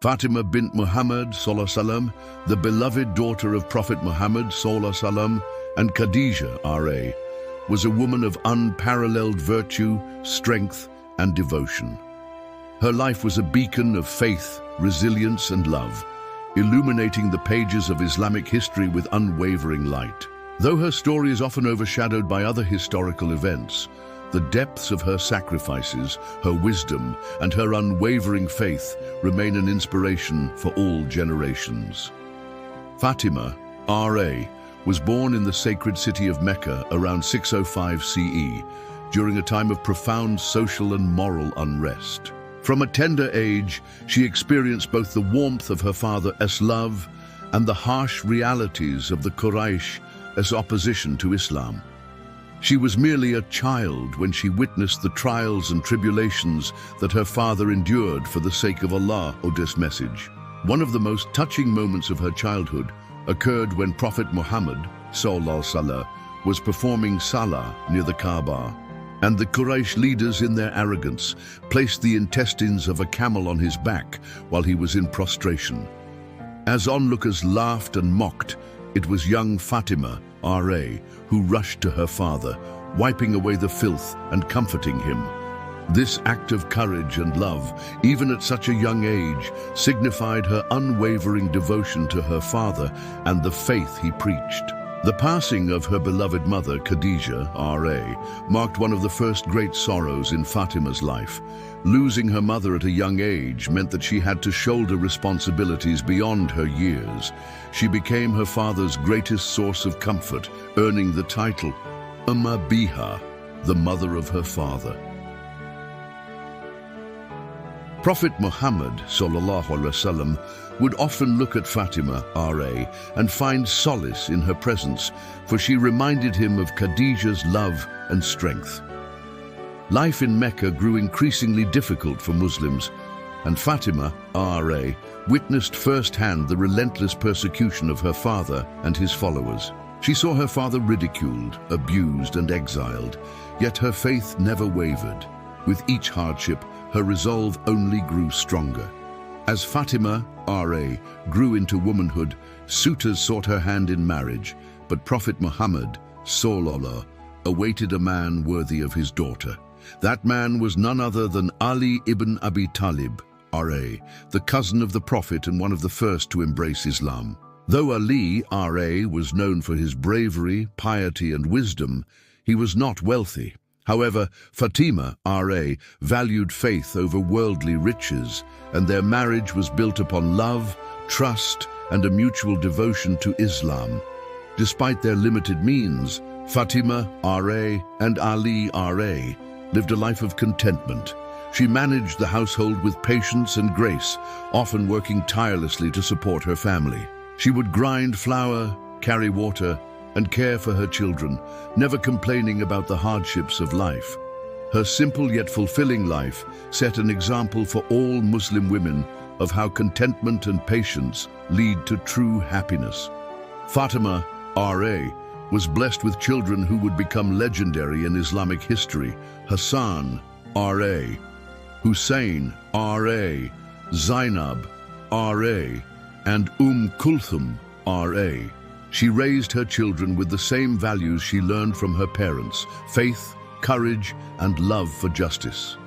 Fatima bint Muhammad (SAW), the beloved daughter of Prophet Muhammad (SAW), and Khadija (RA), was a woman of unparalleled virtue, strength, and devotion. Her life was a beacon of faith, resilience, and love, illuminating the pages of Islamic history with unwavering light. Though her story is often overshadowed by other historical events, the depths of her sacrifices, her wisdom, and her unwavering faith remain an inspiration for all generations. Fatima, RA, was born in the sacred city of Mecca around 605 CE, during a time of profound social and moral unrest. From a tender age, she experienced both the warmth of her father's love and the harsh realities of the Quraysh as opposition to Islam. She was merely a child when she witnessed the trials and tribulations that her father endured for the sake of Allah's message. One of the most touching moments of her childhood occurred when Prophet Muhammad (SAW) was performing Salah near the Kaaba, and the Quraysh leaders, in their arrogance, placed the intestines of a camel on his back while he was in prostration. As onlookers laughed and mocked, it was young Fatima, RA, who rushed to her father, wiping away the filth and comforting him. This act of courage and love, even at such a young age, signified her unwavering devotion to her father and the faith he preached. The passing of her beloved mother, Khadija, RA, marked one of the first great sorrows in Fatima's life. Losing her mother at a young age meant that she had to shoulder responsibilities beyond her years. She became her father's greatest source of comfort, earning the title Biha, the mother of her father. Prophet Muhammad (SAW) would often look at Fatima, RA, and find solace in her presence, for she reminded him of Khadija's love and strength. Life in Mecca grew increasingly difficult for Muslims, and Fatima, RA, witnessed firsthand the relentless persecution of her father and his followers. She saw her father ridiculed, abused, and exiled, yet her faith never wavered. With each hardship, her resolve only grew stronger. As Fatima, RA, grew into womanhood, suitors sought her hand in marriage, but Prophet Muhammad (SAW) awaited a man worthy of his daughter. That man was none other than Ali ibn Abi Talib, RA, the cousin of the Prophet and one of the first to embrace Islam. Though Ali, RA, was known for his bravery, piety, and wisdom, he was not wealthy. However, Fatima, RA, valued faith over worldly riches, and their marriage was built upon love, trust, and a mutual devotion to Islam. Despite their limited means, Fatima, RA, and Ali, RA, lived a life of contentment. She managed the household with patience and grace, often working tirelessly to support her family. She would grind flour, carry water, and care for her children, never complaining about the hardships of life. Her simple yet fulfilling life set an example for all Muslim women of how contentment and patience lead to true happiness. Fatima, RA, was blessed with children who would become legendary in Islamic history: Hassan, RA, Hussein, RA, Zainab, RA, and Kulthum, RA. She raised her children with the same values she learned from her parents: faith, courage, and love for justice.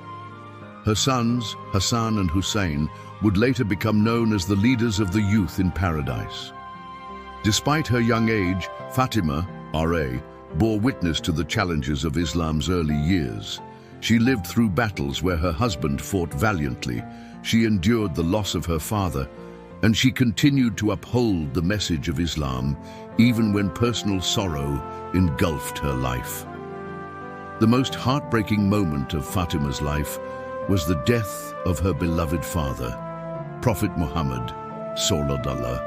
Her sons, Hassan and Hussein, would later become known as the leaders of the youth in paradise. Despite her young age, Fatima, RA, bore witness to the challenges of Islam's early years. She lived through battles where her husband fought valiantly. She endured the loss of her father, and she continued to uphold the message of Islam, even when personal sorrow engulfed her life. The most heartbreaking moment of Fatima's life was the death of her beloved father, Prophet Muhammad (SAW).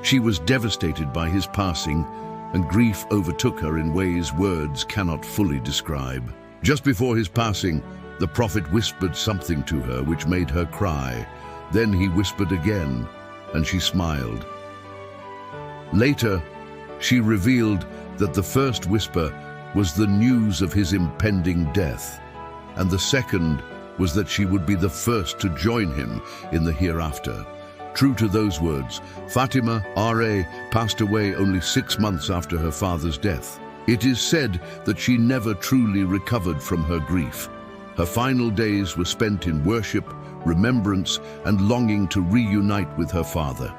She was devastated by his passing, and grief overtook her in ways words cannot fully describe. Just before his passing, the Prophet whispered something to her which made her cry. Then he whispered again, and she smiled. Later, she revealed that the first whisper was the news of his impending death, and the second was that she would be the first to join him in the hereafter. True to those words, Fatima, R.A., passed away only 6 months after her father's death. It is said that she never truly recovered from her grief. Her final days were spent in worship, remembrance, and longing to reunite with her father.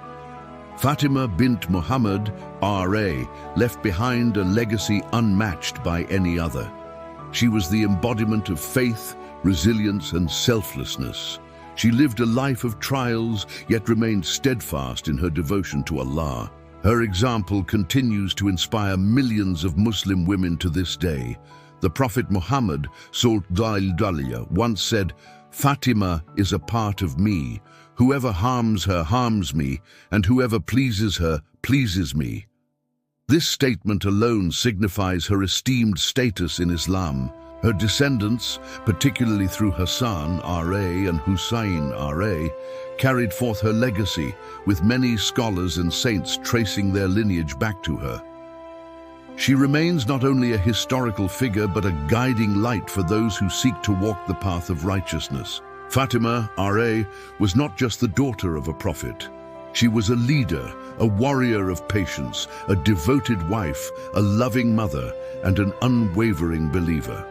Fatima bint Muhammad, R.A., left behind a legacy unmatched by any other. She was the embodiment of faith, resilience, and selflessness. She lived a life of trials, yet remained steadfast in her devotion to Allah. Her example continues to inspire millions of Muslim women to this day. The Prophet Muhammad (SAW) once said, "Fatima is a part of me. Whoever harms her harms me, and whoever pleases her pleases me." This statement alone signifies her esteemed status in Islam. Her descendants, particularly through Hassan, R.A., and Hussein, R.A., carried forth her legacy, with many scholars and saints tracing their lineage back to her. She remains not only a historical figure but a guiding light for those who seek to walk the path of righteousness. Fatima, R.A., was not just the daughter of a prophet. She was a leader, a warrior of patience, a devoted wife, a loving mother, and an unwavering believer.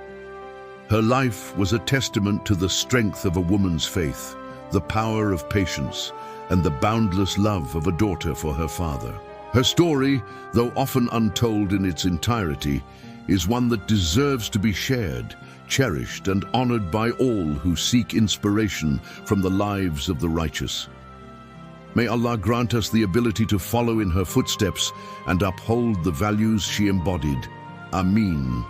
Her life was a testament to the strength of a woman's faith, the power of patience, and the boundless love of a daughter for her father. Her story, though often untold in its entirety, is one that deserves to be shared, cherished, and honored by all who seek inspiration from the lives of the righteous. May Allah grant us the ability to follow in her footsteps and uphold the values she embodied. Ameen.